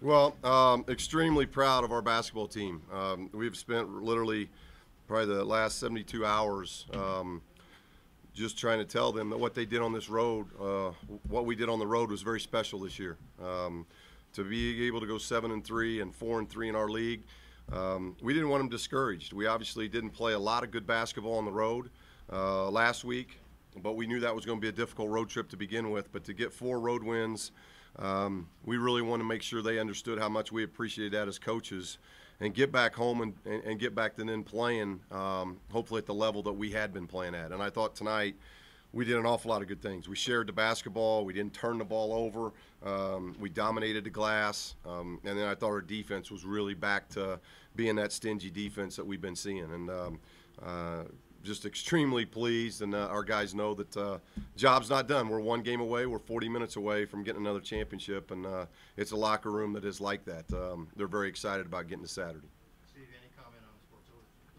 Well, extremely proud of our basketball team. We've spent literally probably the last 72 hours just trying to tell them that what they did on this road, what we did on the road was very special this year. To be able to go 7-3 and 4-3 in our league, we didn't want them discouraged. We obviously didn't play a lot of good basketball on the road last week, but we knew that was going to be a difficult road trip to begin with. But to get 4 road wins, we really want to make sure they understood how much we appreciate that as coaches and get back home and get back to then playing, hopefully at the level that we had been playing at. And I thought tonight we did an awful lot of good things. We shared the basketball. We didn't turn the ball over. We dominated the glass. And then I thought our defense was really back to being that stingy defense that we've been seeing. And just extremely pleased, and our guys know that job's not done. We're 1 game away. We're 40 minutes away from getting another championship, and it's a locker room that is like that. They're very excited about getting to Saturday. Steve, any comment on the Sports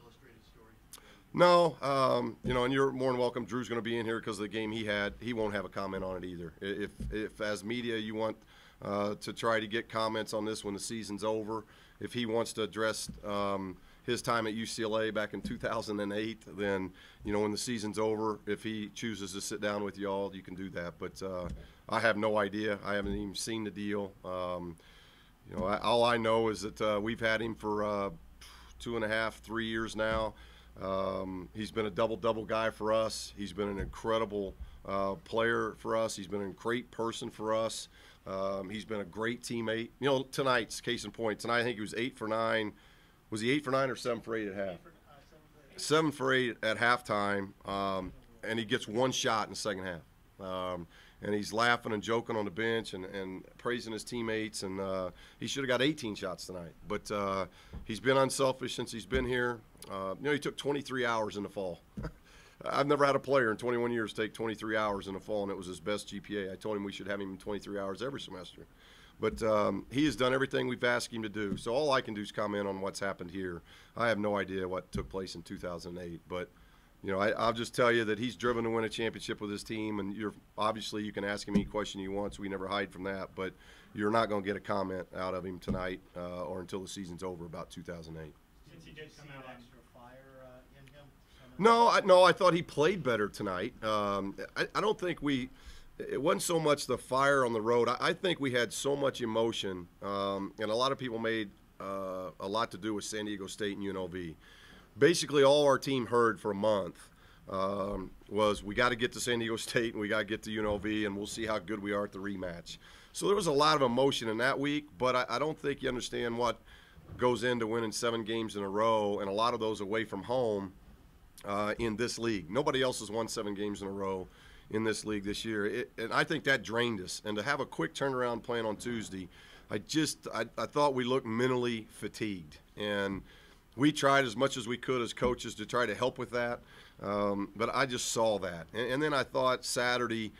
Illustrated story? No, and you're more than welcome. Drew's going to be in here because of the game he had. He won't have a comment on it either. If as media you want to try to get comments on this when the season's over, if he wants to address his time at UCLA back in 2008, then, when the season's over, if he chooses to sit down with y'all, you can do that. But I have no idea. I haven't even seen the deal. All I know is that we've had him for 2.5, 3 years now. He's been a double-double guy for us. He's been an incredible player for us. He's been a great person for us. He's been a great teammate. Tonight's case in point. Tonight I think he was 8 for 9. Was he 8 for 9 or 7 for 8 at half? 7 for 8 at halftime, and he gets 1 shot in the second half. And he's laughing and joking on the bench and praising his teammates, and he should have got 18 shots tonight. But he's been unselfish since he's been here. He took 23 hours in the fall. I've never had a player in 21 years take 23 hours in the fall, and it was his best GPA. I told him we should have him in 23 hours every semester. But he has done everything we've asked him to do. So all I can do is comment on what's happened here. I have no idea what took place in 2008. But, I'll just tell you that he's driven to win a championship with his team. And obviously you can ask him any question you want, so we never hide from that. But you're not going to get a comment out of him tonight or until the season's over about 2008. Since he did come out extra fire in him? No, I thought he played better tonight. I don't think it wasn't so much the fire on the road. I think we had so much emotion, and a lot of people made a lot to do with San Diego State and UNLV. Basically, all our team heard for a month was we got to get to San Diego State and we got to get to UNLV, and we'll see how good we are at the rematch. So there was a lot of emotion in that week, but I don't think you understand what goes into winning 7 games in a row, and a lot of those away from home in this league. Nobody else has won 7 games in a row in this league this year, and I think that drained us. And to have a quick turnaround playing on Tuesday, I thought we looked mentally fatigued, and we tried as much as we could as coaches to try to help with that, but I just saw that. And then I thought Saturday,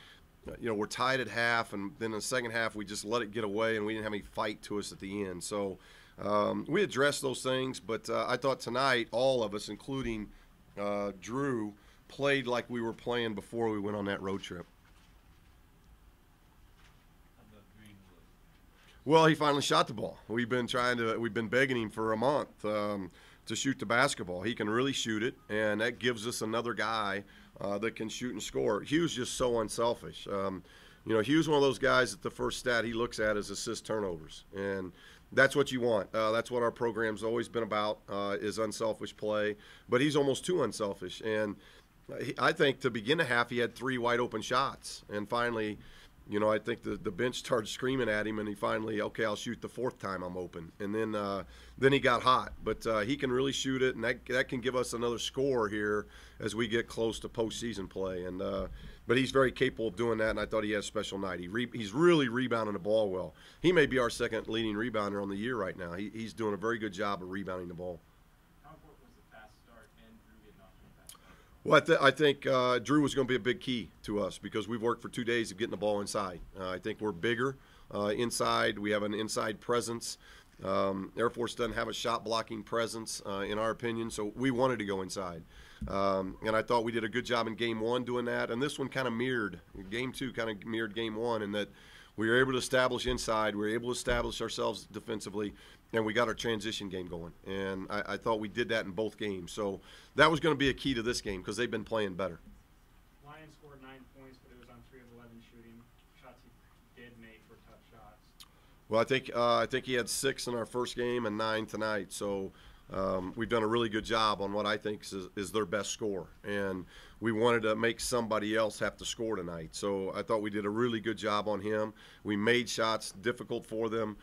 we're tied at half, and then in the second half we just let it get away, and we didn't have any fight to us at the end. So we addressed those things, but I thought tonight all of us, including Drew, played like we were playing before we went on that road trip. Well, he finally shot the ball. We've been begging him for a month to shoot the basketball. He can really shoot it, and that gives us another guy that can shoot and score. Hugh's just so unselfish. Hugh's one of those guys that the first stat he looks at is assist turnovers, and that's what you want. That's what our program's always been about, is unselfish play. But he's almost too unselfish, and I think to begin the half he had 3 wide open shots, and finally, I think the bench started screaming at him, and he finally, okay, I'll shoot the 4th time I'm open, and then he got hot. But he can really shoot it, and that can give us another score here as we get close to postseason play. And but he's very capable of doing that, and I thought he had a special night. He's really rebounding the ball well. He may be our 2nd leading rebounder on the year right now. He's doing a very good job of rebounding the ball. Well, I think Drew was going to be a big key to us because we've worked for 2 days of getting the ball inside. I think we're bigger inside. We have an inside presence. Air Force doesn't have a shot-blocking presence, in our opinion, so we wanted to go inside. And I thought we did a good job in Game 1 doing that, and this one kind of mirrored. Game 2 kind of mirrored Game 1 in that We were able to establish inside. We were able to establish ourselves defensively, and we got our transition game going. And I thought we did that in both games. So that was going to be a key to this game because they've been playing better. Lions scored 9 points, but it was on 3 of 11 shooting. Shots he did make were tough shots. Well, I think he had 6 in our first game and 9 tonight. So we've done a really good job on what I think is their best score. And we wanted to make somebody else have to score tonight. So I thought we did a really good job on him. We made shots difficult for them.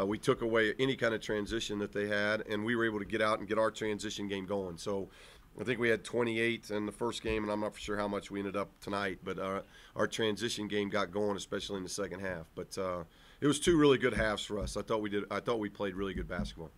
We took away any kind of transition that they had, and we were able to get out and get our transition game going. So I think we had 28 in the first game, and I'm not for sure how much we ended up tonight. But our transition game got going, especially in the second half. But it was 2 really good halves for us. I thought we played really good basketball.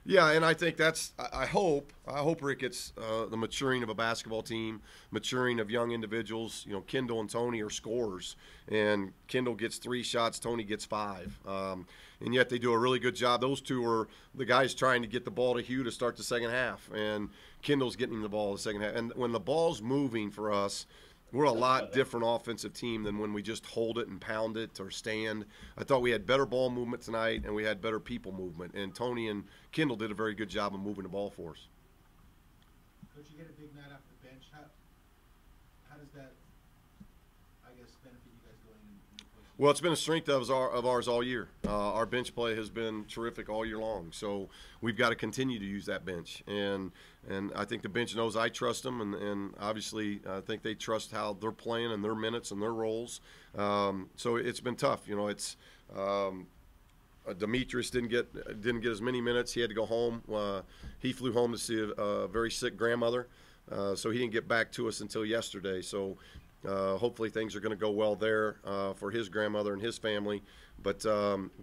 Yeah, and I think that's – I hope Rick, it's the maturing of a basketball team, maturing of young individuals. You know, Kendall and Tony are scorers, and Kendall gets 3 shots, Tony gets 5. And yet they do a really good job. Those 2 are the guys trying to get the ball to Hugh to start the second half, and Kendall's getting him the ball in the second half. And when the ball's moving for us – we're a lot different offensive team than when we just hold it and pound it or stand. I thought we had better ball movement tonight, and we had better people movement. And Tony and Kendall did a very good job of moving the ball for us. Coach, you get a big night off the bench. How does that, I guess, benefit you guys going in the postseason? Well, it's been a strength of ours all year. Our bench play has been terrific all year long. So we've got to continue to use that bench. And I think the bench knows I trust them, and obviously I think they trust how they're playing and their minutes and their roles. So it's been tough. You know, it's Demetrius didn't get as many minutes. He had to go home. He flew home to see a very sick grandmother, so he didn't get back to us until yesterday. So hopefully things are going to go well there for his grandmother and his family. But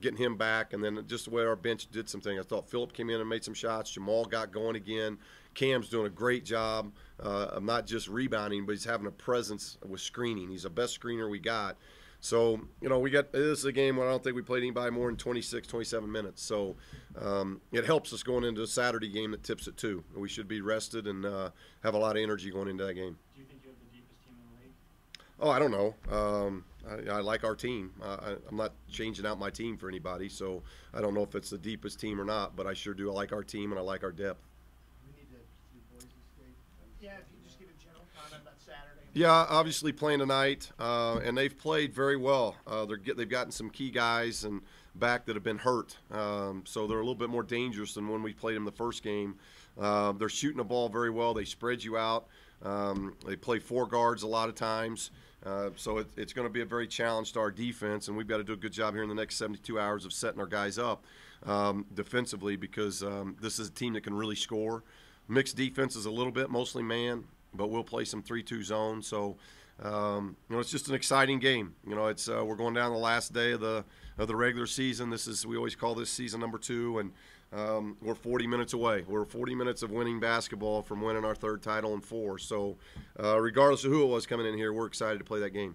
getting him back, and then just the way our bench did some things. I thought Phillip came in and made some shots. Jamal got going again. Cam's doing a great job of not just rebounding, but he's having a presence with screening. He's the best screener we got. So, you know, this is a game where I don't think we played anybody more than 26, 27 minutes. So it helps us going into a Saturday game that tips at 2. We should be rested and have a lot of energy going into that game. Do you think you have the deepest team in the league? Oh, I don't know. I like our team. I'm not changing out my team for anybody, so I don't know if it's the deepest team or not, but I sure do. I like our team, and I like our depth. We need to see Boise State. Yeah, if you just give a general comment about Saturday. Yeah, obviously playing tonight, and they've played very well. They've gotten some key guys and back that have been hurt, so they're a little bit more dangerous than when we played them the first game. They're shooting the ball very well. They spread you out. They play 4 guards a lot of times. So it's going to be a very challenge to our defense, and we've got to do a good job here in the next 72 hours of setting our guys up defensively, because this is a team that can really score. Mixed defenses a little bit, mostly man, but we'll play some 3-2 zone. So it's just an exciting game. We're going down the last day of the regular season. We always call this season number 2, and we're 40 minutes away. We're 40 minutes of winning basketball from winning our 3rd title in 4. So regardless of who it was coming in here, we're excited to play that game.